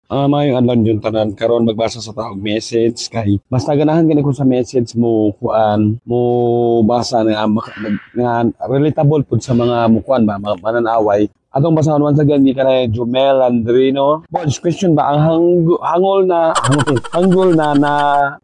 Maayong adlaw yung tanan karon magbasa sa taog message kay basta ganahan gani ko sa message mo kuan mo basa nga relatable pud sa mga mukuan ba mga mananaway. Atong basahon once again ni kanay Jumel Andrino. Boss, question ba ang hanggol na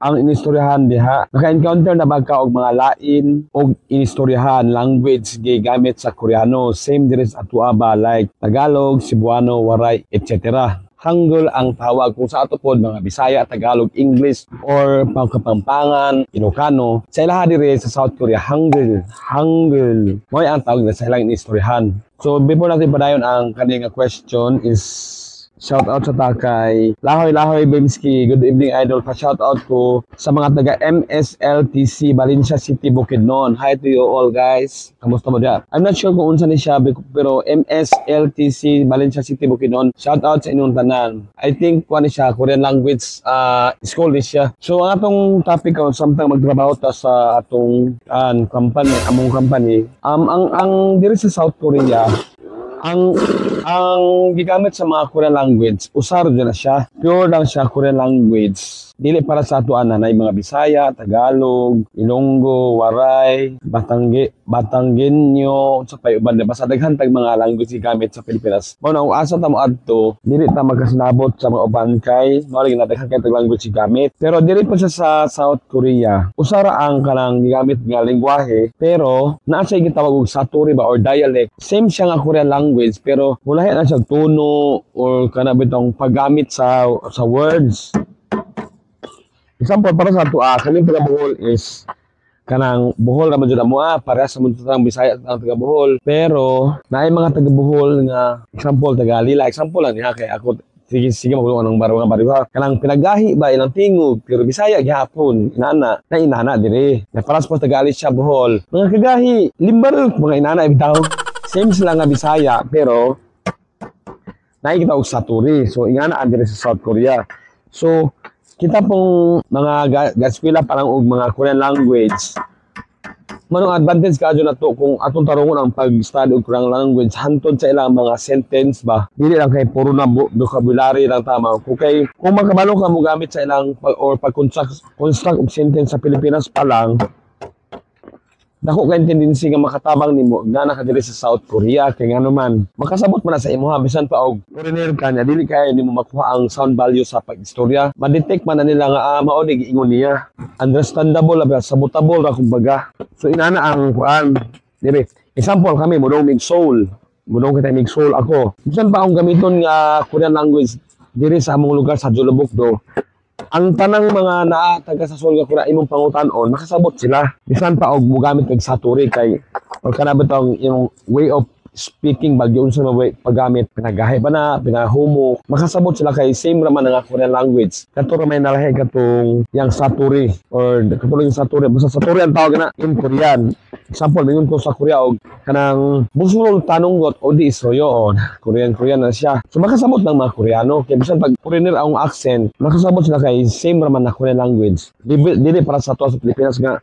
ang inistoryahan diha? Naka-encounter na ba ka og mga lain og inistoryahan language gigamit sa Koreano? Same diri sa atua ba like Tagalog, Cebuano, Waray, etc. Hangul ang tawag kung sa ato pod mga Bisaya, Tagalog, English or Kapampangan, Ilocano. Sa ilaha dire sa South Korea, Hangul. Mo ang tawag na sa ilang istoryahan. So before natin padayon ang kaning question is shout out sa takay Lahoy Bimski. Good evening idol. Pa shout out ko sa mga taga MSLTC Valencia City Bukidnon. Hi to you all guys. Kamusta mo diyan? I'm not sure kung unsa ni siya pero MSLTC Valencia City Bukidnon. Shout out sa inyong tanan. I think kuan ni siya Korean language school ni siya. So ang atong topic ko samtang magtrabaho ta sa atong among company. Ang diri sa South Korea ang gigamit sa mga Korean language, usar dyan na siya. Pure lang siya Korean language. Dili para sa atuan na mga Bisaya, Tagalog, Ilonggo, Waray, Batanggenyo, sa payuban na basta daghan tag mga language gigamit sa Pilipinas. Mao na asa ta mo adto, dili ta magkasinabot sa mga uban kay mao lagi na daghan kay tag language gigamit. Pero dili pa siya sa South Korea. Usara ang kanang gigamit nga lengguwahe, pero naa siya gitawag og saturi ba or dialect. Same siya nga Korean language pero mulahi na siya tono or kana bitong paggamit sa words. Example para sa ato kaning taga Bohol is kanang Bohol ra man jud amo para sa mga taga Bisaya ang taga Bohol pero naay mga taga Bohol nga example taga Lila example lang niya kay ako sige magulong anong baro nga baro kanang pinagahi ba ilang tingog pero Bisaya gihapon inana diri na para sa taga Alicia Bohol mga kagahi limbar mga inana bitaw same sila nga Bisaya pero naay kita og saturi so ingana diri sa South Korea so kita pong mga gaskwela parang og mga Korean language. Manong advantage kadyo na to kung atong tarungon ang pag-study og Korean language hantod sa ilang mga sentence ba. Dili lang kay puro na vocabulary lang tama. Kung makabalo ka mo gamit sa ilang pag-construct og sentence sa Pilipinas pa lang, dako ka tendency nga makatabang nimo na nakadiri sa South Korea kay ngano man makasabot man na sa imo bisan pa og foreigner ka na dili kay nimo makuha ang sound value sa pag-istorya ma-detect man na nila nga mao ni giingon niya understandable ba sabotable ra kumbaga so inana ang kuan diri example kami mudong mig soul ako bisan pa akong gamiton nga Korean language diri sa among lugar sa Jolobukdo ang tanang mga naa taga sa Seoul nga Korea imong pangutan-on makasabot sila bisan pa og mogamit kag saturi kay or kana bitong yung way of speaking bagyo unsa mo paggamit pinagahi ba na pinahumok makasabot sila kay same ra man nga Korean language kato ra may nalahi katong yang saturi or katong saturi basta saturi ang tawag na in Korean example mingon ko sa Korea og kanang busulol tanunggot o di isroyo Korean na siya so makasabot ng mga Koreano kay bisan pag foreigner ang accent makasabot sila kay same ra man na Korean language dili para sa ato sa Pilipinas nga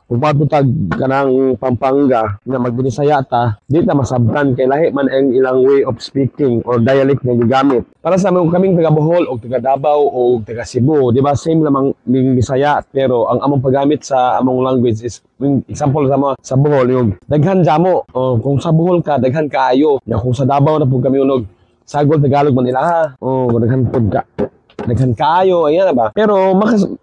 kung patutag kanang Pampanga na magbinisaya ta, di ta masabtan kay lahi man ang ilang way of speaking or dialect na gigamit. Para sa kaming taga Bohol o taga Davao o taga Cebu, di ba same lamang ning Bisaya pero ang among paggamit sa among language is example sa Bohol yung daghan jamo o kung sa Bohol ka daghan kaayo. Ya kung sa Davao na pud kami unog sagol Tagalog man nila o daghan pud ka. Daghan kaayo ayan ba pero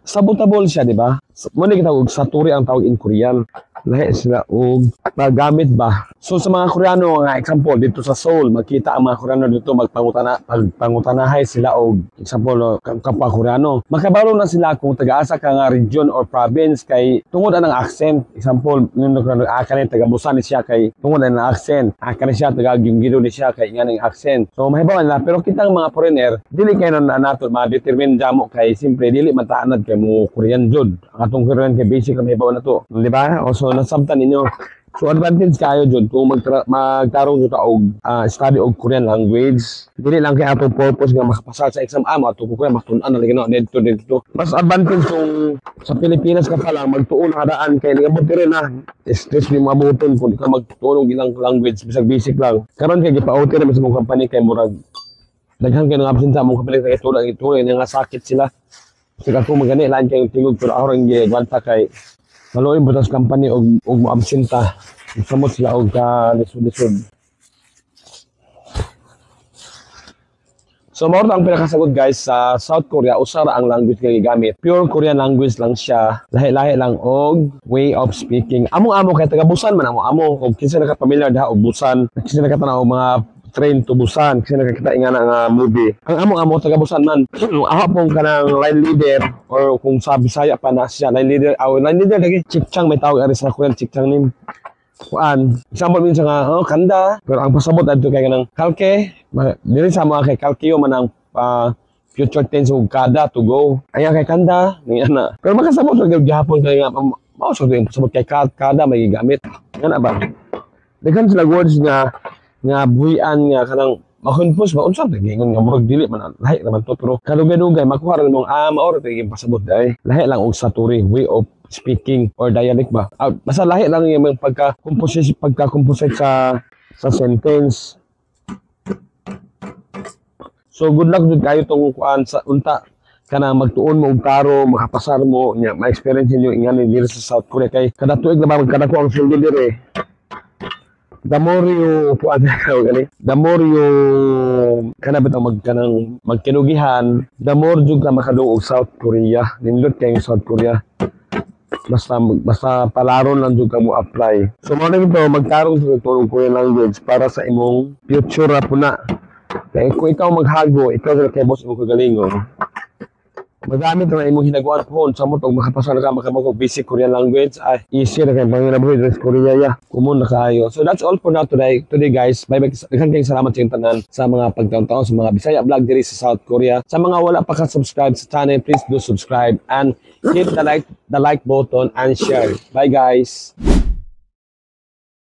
sabotable siya di ba mo ni kitawag saturi ang tawag in Korean lahi sila og paggamit ba so sa mga Koreano nga example dito sa Seoul makita ang mga Koreano dito magpangutanahay sila og example kapwa Koreano makabalo na sila kung taga-asa ka nga region or province kay tungod ang accent example yung kanay taga Busan ni siya kay tungod ang accent kanay siya taga Gyeonggi ni siya kay nga ning accent so mahibaw na pero kitang mga foreigner dili kay nato ma-determine jamo kay simpre dili man taanad kay mo Korean jud ang atong Korean kay basic na mahibaw na to di ba also nasabtan ninyo so advantage kayo jud kung magtarong jud ka og study og Korean language dili lang kay atong purpose nga makapasa sa exam mo ato ko kay makatun-an na lagi no dito mas advantage kung sa Pilipinas ka pa lang magtuon hadaan kay nagabot rin na stress ni mabuton kung di ka magtuon og ilang language bisag basic lang karon kay gipa-out ra sa mong company kay murag Daghan kayo ng absent sa mong kapilit na ito nga sakit sila. Sige ako magani lain kayong tingog pero ako rin gigwanta kay maluoy butas company og mo absenta. Samot sila og ka lisod-lisod. So mao ang pinakasagot guys sa South Korea usara ang language nga gigamit. Pure Korean language lang siya. Lahi-lahi lang og way of speaking. Amo-amo kay taga Busan man amo og kinsa naka familiar diha og Busan. Kinsa nakatanaw og mga Train to Busan kasi nakakita nga nga movie. Ang amo taga Busan man. Ako pong kanang line leader or kung sa Bisaya pa na siya line leader lagi Chikchang may tawag ari sa Korean Chikchang nim. Kuan, example minsan nga kanda pero ang pasabot adto kay kanang kalke dili sa mga kay kalkiyo man ang future tense ug kada to go. Aya kay kanda niya na. Pero makasabot og gihapon kay nga mao sa pasabot kay kada may gigamit. Ngana ba? Daghan sila words nga buhian nga kanang mahunpos ba unsa ta gingon nga murag dili man lahi naman to pero kadugay-dugay makuha ra mong maor ta gyud pasabot dai lahi lang og saturi way of speaking or dialect ba basta lahi lang yung pagka-composite sa sentence. So good luck jud kayo tong kuan sa unta kana magtuon mo og taro makapasar mo nya ma-experience niyo ingani diri sa South Korea kay kada tuig na ba magkadako ang field diri. The more you kana bitang magkinugihan, the more jud ka makaduog South Korea. Nindot kay South Korea. Basta palaron lang jud ka mo apply. So mo nito magtarong sa tulong Korean language para sa imong future ra puna. Kay kung ikaw maghago, ikaw ra kay boss mo kagalingon. Magamit na imong hinaguan phone sa mo tong makapasa na ka makamog basic Korean language ay easy na kay panginabuhi sa Korea ya kumun na kayo. So that's all for now today guys. Bye kayong salamat sa tanan sa mga pagtaon-taon sa mga Bisaya vlog diri sa South Korea. Sa mga wala pa ka subscribe sa channel, please do subscribe and hit the like button and share. Bye guys.